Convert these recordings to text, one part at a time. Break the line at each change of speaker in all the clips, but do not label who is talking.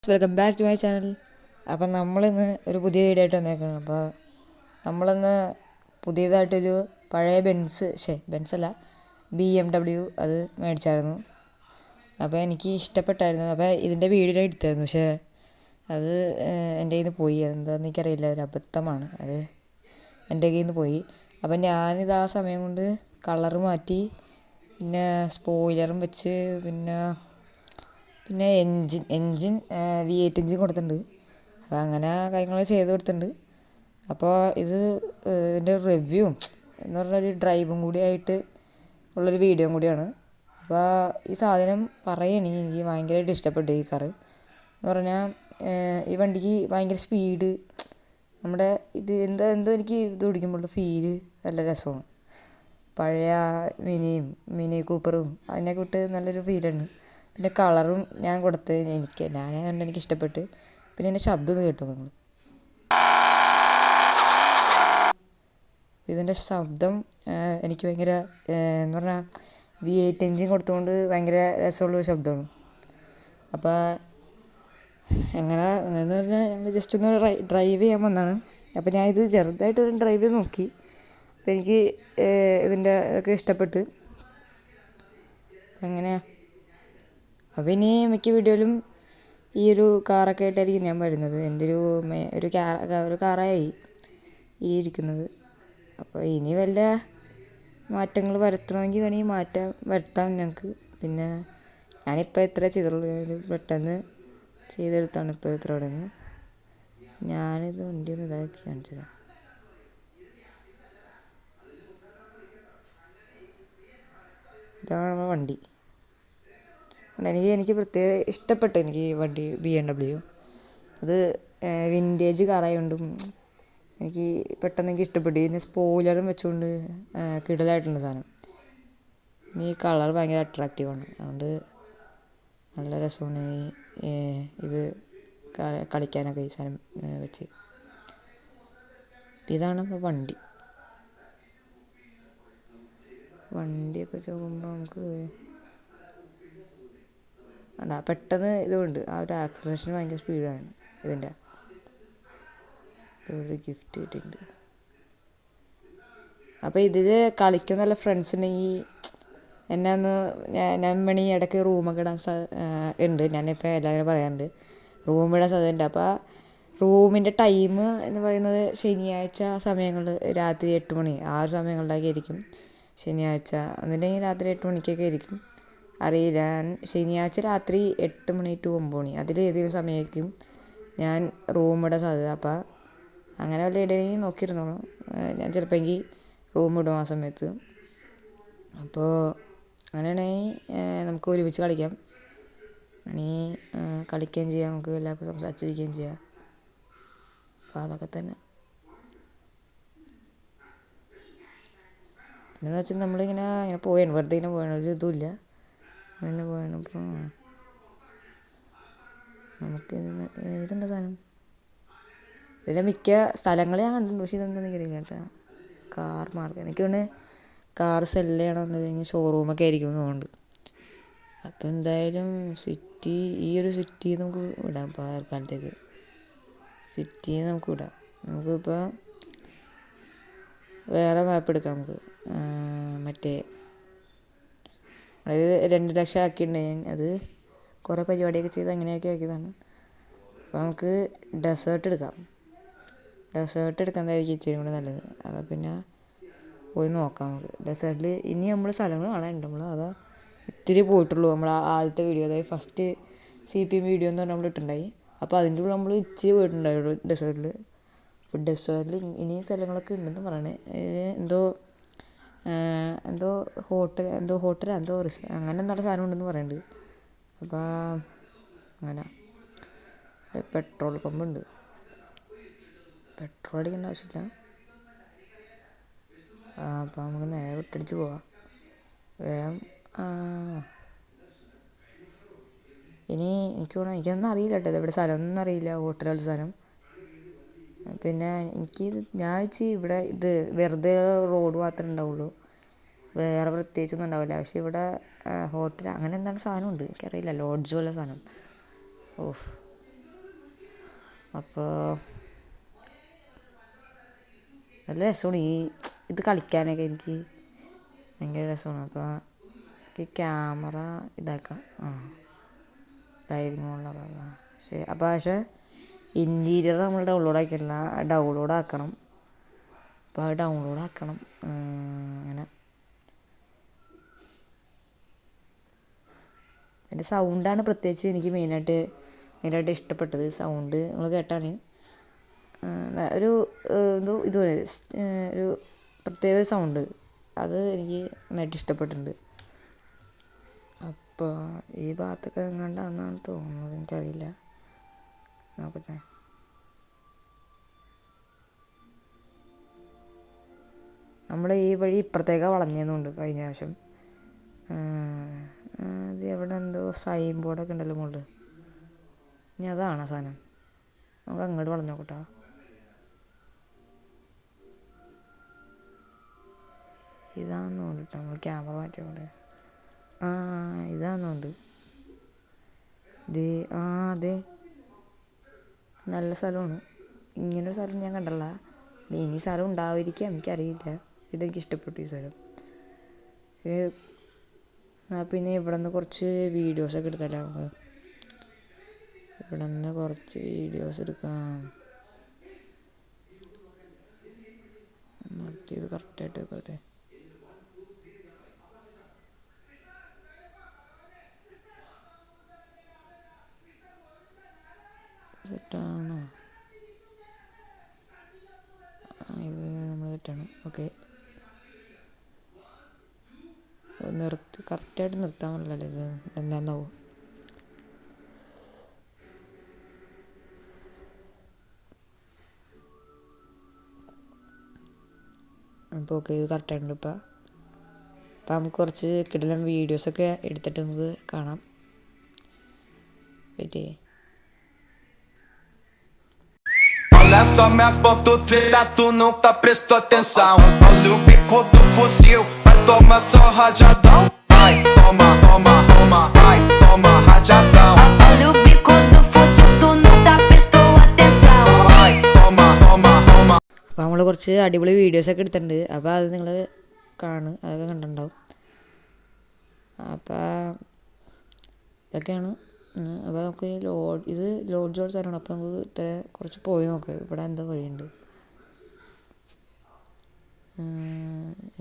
Welcome back to my channel. അപ്പം നമ്മളിന്ന് ഒരു പുതിയ വീഡിയോ ആയിട്ട് വന്നേക്കണം. അപ്പോൾ നമ്മളിന്ന് പുതിയതായിട്ടൊരു പഴയ ബെൻസല്ല BMW അത് മേടിച്ചായിരുന്നു. അപ്പോൾ എനിക്ക് ഇഷ്ടപ്പെട്ടായിരുന്നു. അപ്പോൾ ഇതിൻ്റെ വീഡിയോ എടുത്തായിരുന്നു, പക്ഷേ അത് എൻ്റെ കയ്യിൽ നിന്ന് പോയി. അതെന്താണെന്ന് എനിക്കറിയില്ല, ഒരു അബദ്ധമാണ്. അത് എൻ്റെ കയ്യിൽ നിന്ന് പോയി. അപ്പം ഞാനിത് ആ സമയം കൊണ്ട് കളറ് മാറ്റി, പിന്നെ സ്പോയിലറും വെച്ച്, പിന്നെ എൻജിൻ V8 എൻജിൻ കൊടുത്തിട്ടുണ്ട്. അപ്പോൾ അങ്ങനെ കാര്യങ്ങൾ ചെയ്ത് കൊടുത്തിട്ടുണ്ട്. അപ്പോൾ ഇതിൻ്റെ റിവ്യൂവും എന്ന് പറഞ്ഞൊരു ഡ്രൈവും കൂടി ആയിട്ട് ഉള്ളൊരു വീഡിയോ കൂടിയാണ്. അപ്പോൾ ഈ സാധനം പറയുകയാണെങ്കിൽ എനിക്ക് ഭയങ്കരമായിട്ട് ഇഷ്ടപ്പെട്ടു. ഈ കാറ് എന്ന് പറഞ്ഞാൽ ഈ വണ്ടിക്ക് ഭയങ്കര സ്പീഡ്, നമ്മുടെ എന്തോ എനിക്ക് ഇത് ഓടിക്കുമ്പോഴുള്ള ഫീല് നല്ല രസമാണ്. പഴയ മിനി കൂപ്പറും അതിനൊക്കെ വിട്ട് നല്ലൊരു ഫീലാണ്. പിന്നെ കളറും ഞാൻ കൊടുത്തത് ഞാനായതുകൊണ്ട് എനിക്ക് ഇഷ്ടപ്പെട്ട്. പിന്നെ എൻ്റെ ശബ്ദം കേട്ടോ നിങ്ങൾ. ഇതിൻ്റെ ശബ്ദം എനിക്ക് ഭയങ്കര എന്ന് പറഞ്ഞാൽ V8 എൻജിൻ കൊടുത്തുകൊണ്ട് ഭയങ്കര രസമുള്ളൊരു ശബ്ദമാണ്. അപ്പോൾ എന്ന് പറഞ്ഞാൽ ഞങ്ങൾ ജസ്റ്റ് ഒന്ന് ഡ്രൈവ് ചെയ്യാൻ വന്നതാണ്. അപ്പോൾ ഞാൻ ഇത് ചെറുതായിട്ട് ഡ്രൈവ് ചെയ്ത് നോക്കി. അപ്പോൾ എനിക്ക് ഇതിൻ്റെ ഒക്കെ ഇഷ്ടപ്പെട്ട്. എങ്ങനെയാണ് അപ്പോൾ ഇനി മിക്ക വീഡിയോയിലും ഈ ഒരു കാറൊക്കെ ആയിട്ടായിരിക്കും ഞാൻ വരുന്നത്. എൻ്റെ ഒരു കാറായി ഈ ഇരിക്കുന്നത്. അപ്പോൾ ഇനി വല്ല മാറ്റങ്ങൾ വരുത്തണമെങ്കിൽ വേണമെങ്കിൽ വരുത്താം ഞങ്ങൾക്ക്. പിന്നെ ഞാനിപ്പോൾ എത്ര ചെയ്തുള്ളൂ, പെട്ടെന്ന് ചെയ്തെടുത്താണ് ഇപ്പോൾ ഇത്ര അവിടെ നിന്ന്. ഞാനിത് വണ്ടി ഒന്ന് ഇതാക്കി കാണിച്ചു തരാം. ഇതാണ് നമ്മുടെ വണ്ടി. എനിക്ക് പ്രത്യേകം ഇഷ്ടപ്പെട്ടു എനിക്ക് ഈ വണ്ടി BMW. അത് വിൻറ്റേജ് കാറായതുകൊണ്ടും എനിക്ക് പെട്ടെന്ന് ഇഷ്ടപ്പെട്ടു. ഇതിന് സ്പോയിലറും വെച്ചുകൊണ്ട് കിടലായിട്ടുള്ള സാധനം. ഈ കളർ ഭയങ്കര അട്രാക്റ്റീവാണ്. അതുകൊണ്ട് നല്ല രസമാണ് ഇത് കളിക്കാനൊക്കെ ഈ സാധനം വെച്ച്. ഇതാണ് നമ്മുടെ വണ്ടിയൊക്കെ വെച്ച് നോക്കുമ്പോൾ നമുക്ക് പെട്ടെന്ന് ഇതുകൊണ്ട് ആ ഒരു ആക്സിലറേഷൻ ഭയങ്കര സ്പീഡാണ് ഇതിൻ്റെ. ഒരു ഗിഫ്റ്റ് കിട്ടിയിട്ടുണ്ട്. അപ്പോൾ ഇതിൽ കളിക്കുന്ന നല്ല ഫ്രണ്ട്സ് ഉണ്ടെങ്കിൽ ഞാൻ ഇടയ്ക്ക് റൂമൊക്കെ ഇടാൻ ഉണ്ട്. ഞാനിപ്പോൾ എല്ലാവരും പറയാറുണ്ട് റൂമിടാൻ സാധ്യതയുണ്ട്. അപ്പോൾ റൂമിൻ്റെ ടൈം എന്ന് പറയുന്നത് ശനിയാഴ്ച സമയങ്ങളിൽ രാത്രി 8 മണി ആ ഒരു സമയങ്ങളിലൊക്കെ ആയിരിക്കും. ശനിയാഴ്ച എന്നിട്ടുണ്ടെങ്കിൽ രാത്രി 8 മണിക്കൊക്കെ ആയിരിക്കും. അറിയില്ല. ശനിയാഴ്ച രാത്രി 8 മണി to 9 മണി അതിലേതെങ്കിലും സമയമായിരിക്കും ഞാൻ റൂമിടാൻ സാധ്യത. അപ്പോൾ അങ്ങനെ വല്ല ഇടയിൽ നോക്കിയിരുന്നോളൂ. ഞാൻ ചിലപ്പോൾ റൂം ഇടും ആ സമയത്ത്. അപ്പോൾ അങ്ങനെയാണെങ്കിൽ നമുക്ക് ഒരുമിച്ച് കളിക്കാം. കളിക്കുകയും ചെയ്യാം, നമുക്ക് എല്ലാവർക്കും സംസാരിച്ചിരിക്കുകയും ചെയ്യാം. അപ്പോൾ അതൊക്കെ തന്നെ. പിന്നെയെന്ന് വെച്ചാൽ നമ്മളിങ്ങനെ പോയാണ്, വെറുതെ ഇങ്ങനെ പോയാണ്, ഒരു ഇതുമില്ല, അങ്ങനെ പോയാണ്. അപ്പോൾ നമുക്ക് ഇതെന്താ സാധനം? ഇതിലെ മിക്ക സ്ഥലങ്ങൾ ഞാൻ കണ്ടിട്ടുണ്ട്, പക്ഷേ ഇതെന്താണെന്ന് എനിക്കറിയില്ല കേട്ടോ. കാർ മാർഗം എനിക്ക് തോന്നുന്നു കാർ സെല്ല് ചെയ്യണമെന്നുണ്ടെങ്കിൽ ഷോറൂമൊക്കെ ആയിരിക്കും എന്ന് തോന്നുന്നുണ്ട്. അപ്പോൾ എന്തായാലും ഈ ഒരു സിറ്റി നമുക്ക് വിടാം. ഇപ്പോൾ കാലത്തേക്ക് സിറ്റിയിൽ നമുക്ക് വിടാം. നമുക്കിപ്പോൾ വേറെ മാപ്പ് എടുക്കാം. നമുക്ക് അതായത് 2 ലക്ഷം ആക്കിയിട്ടുണ്ട് ഞാൻ. അത് കുറേ പരിപാടിയൊക്കെ ചെയ്ത് അങ്ങനെയൊക്കെ ആക്കിയതാണ്. അപ്പോൾ നമുക്ക് ഡെസേർട്ട് എടുക്കാം. ഡെസേർട്ട് എടുക്കുന്നതായിരിക്കും ഇച്ചിരി കൂടെ നല്ലത്. അപ്പോൾ പിന്നെ പോയി നോക്കാം നമുക്ക്. ഡെസേർട്ടിൽ ഇനി നമ്മൾ സ്ഥലങ്ങൾ കാണാനുണ്ട്. നമ്മൾ അതാ ഇത്തിരി പോയിട്ടുള്ളൂ. നമ്മൾ ആദ്യത്തെ വീഡിയോ, അതായത് ഫസ്റ്റ് CPM വീഡിയോ എന്ന് പറഞ്ഞാൽ നമ്മൾ ഇട്ടുണ്ടായി. അപ്പോൾ അതിൻ്റെ കൂടെ നമ്മൾ ഇച്ചിരി പോയിട്ടുണ്ടായുള്ളൂ ഡെസേർട്ടിൽ. അപ്പോൾ ഡെസേർട്ടിൽ ഇനിയും സ്ഥലങ്ങളൊക്കെ ഉണ്ടെന്ന് പറയണേ. എന്തോ ഹോട്ടൽ അങ്ങനെ എന്നുള്ള സാധനം ഉണ്ടെന്ന് പറയുന്നുണ്ട്. അപ്പോൾ അങ്ങനെ പെട്രോൾ പമ്പുണ്ട്. പെട്രോൾ അടിക്കേണ്ട ആവശ്യമില്ല. അപ്പോൾ നമുക്ക് നേരെ വിട്ടടിച്ച് പോവാം വേഗം. ഇനി എനിക്കൊന്നും അറിയില്ല കേട്ടോ, ഇതെവിടെ സ്ഥലമൊന്നും അറിയില്ല, ഹോട്ടലുകളുടെ സ്ഥലം. പിന്നെ ഞാൻ ഇവിടെ വെറുതെ റോഡ് മാത്രമേ ഉണ്ടാവുള്ളൂ, വേറെ പ്രത്യേകിച്ചൊന്നും ഉണ്ടാവില്ല. പക്ഷേ ഇവിടെ ഹോട്ടൽ അങ്ങനെ എന്താണ് സാധനമുണ്ട്, എനിക്കറിയില്ല, ലോഡ്ജ് പോലെ സാധനം. അപ്പോൾ നല്ല രസമാണ് ഇത് കളിക്കാനൊക്കെ എനിക്ക് ഭയങ്കര രസമാണ്. അപ്പോൾ ഈ ക്യാമറ ഇതാക്കാം. ഡ്രൈവിംഗ് മോഡിലാക്കാം. പക്ഷേ ഇൻറ്റീരിയർ നമ്മൾ ഡൗൺലോഡ് ആക്കിയിട്ടില്ല, ഡൗൺലോഡ് ആക്കണം. അപ്പോൾ അത് ഡൗൺലോഡ് ആക്കണം. അങ്ങനെ എൻ്റെ സൗണ്ടാണ് പ്രത്യേകിച്ച് എനിക്ക് മെയിനായിട്ട് ഇഷ്ടപ്പെട്ടത്. സൗണ്ട് നമ്മൾ കേട്ടാണ് ഒരു ഇതുപോലെ ഒരു പ്രത്യേക സൗണ്ട്, അത് എനിക്ക് നന്നായിട്ട് ഇഷ്ടപ്പെട്ടിട്ടുണ്ട്. അപ്പോൾ ഈ ഭാഗത്തൊക്കെ എങ്ങാണ്ടാണെന്നാണ് തോന്നുന്നത്, എനിക്കറിയില്ല, നോക്കട്ടെ. നമ്മൾ ഈ വഴി ഇപ്പുറത്തേക്കാണ് വളഞ്ഞെന്നുണ്ട് കഴിഞ്ഞ പ്രാവശ്യം. ഇത് എവിടെ എന്തോ സൈൻ ബോർഡൊക്കെ ഉണ്ടല്ലോ മുകളിൽ. ഇനി അതാണ് ആ സാധനം. നമുക്ക് അങ്ങോട്ട് വളഞ്ഞു നോക്കട്ടോ. ഇതാണെന്ന് തോന്നിട്ട് നമ്മൾ ക്യാമറ മാറ്റിയോണ്ട്. ഇതാണെന്നുണ്ട്. അതെ, നല്ല സ്ഥലമാണ്. ഇങ്ങനൊരു സ്ഥലം ഞാൻ കണ്ടല്ല. ഇനി സ്ഥലം ഉണ്ടാവുമായിരിക്കാം, എനിക്കറിയില്ല. ഇതെനിക്ക് ഇഷ്ടപ്പെട്ടു ഈ സ്ഥലം. പിന്നെ ഇവിടെ നിന്ന് കുറച്ച് വീഡിയോസൊക്കെ എടുത്തല്ലോ. നമുക്ക് ഇവിടെ നിന്ന് കുറച്ച് വീഡിയോസ് എടുക്കാം. ഇത് കറക്റ്റായിട്ട് വെക്കട്ടെ. സെറ്റാണോ? ഇത് നമ്മൾ സെറ്റാണ്. ഓക്കെ, കറക്റ്റായിട്ട് നിർത്താൻ പറ്റില്ലല്ലോ. ഇത് എന്താന്നാവും. അപ്പോൾ ഓക്കെ, ഇത് കറക്റ്റായിട്ടുണ്ട്. ഇപ്പം നമുക്ക് കുറച്ച് കിടിലം വീഡിയോസൊക്കെ എടുത്തിട്ട് നമുക്ക് കാണാം. വെയിറ്റ് ചെയ്യേ.
Olha só minha ponta treta, tu nunca prestou atenção. Olha o bico do fuzil, vai tomar só rajadão. Vai, toma, toma, toma, vai, toma rajadão.
Olha o bico do fuzil, tu nunca prestou atenção.
Vai, toma, toma, toma.
അപ്പോൾ നമ്മൾ കുറച്ച് അടിപൊളി വീഡിയോസൊക്കെ എടുത്തിട്ടുണ്ട്. അപ്പോൾ അത് നിങ്ങൾ അതൊക്കെ കണ്ടിട്ടുണ്ടാവും. അപ്പോൾ ഇതൊക്കെയാണ്. അപ്പോൾ നമുക്ക് ഇത് ലോഡ് ജോഡ് സ്ഥലമാണ്. അപ്പോൾ നമുക്ക് കുറച്ച് പോയി നോക്കാം. ഇവിടെ എന്താ വഴിയുണ്ട്.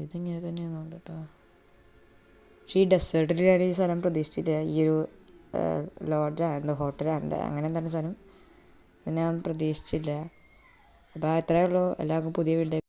ഇതിങ്ങനെ തന്നെയാണെന്ന് കേട്ടോ. പക്ഷേ ഈ ഡെസേർട്ടിൽ ഞാൻ ഈ സ്ഥലം പ്രതീക്ഷിച്ചില്ല. ഈ ഒരു ലോഡ്ജാ എന്താ ഹോട്ടലാ എന്താ അങ്ങനെ എന്താണ് സ്ഥലം ഞാൻ പ്രതീക്ഷിച്ചില്ല. അപ്പോൾ അത്രയേ ഉള്ളൂ. എല്ലാവർക്കും പുതിയ വീട്ടിലേക്ക്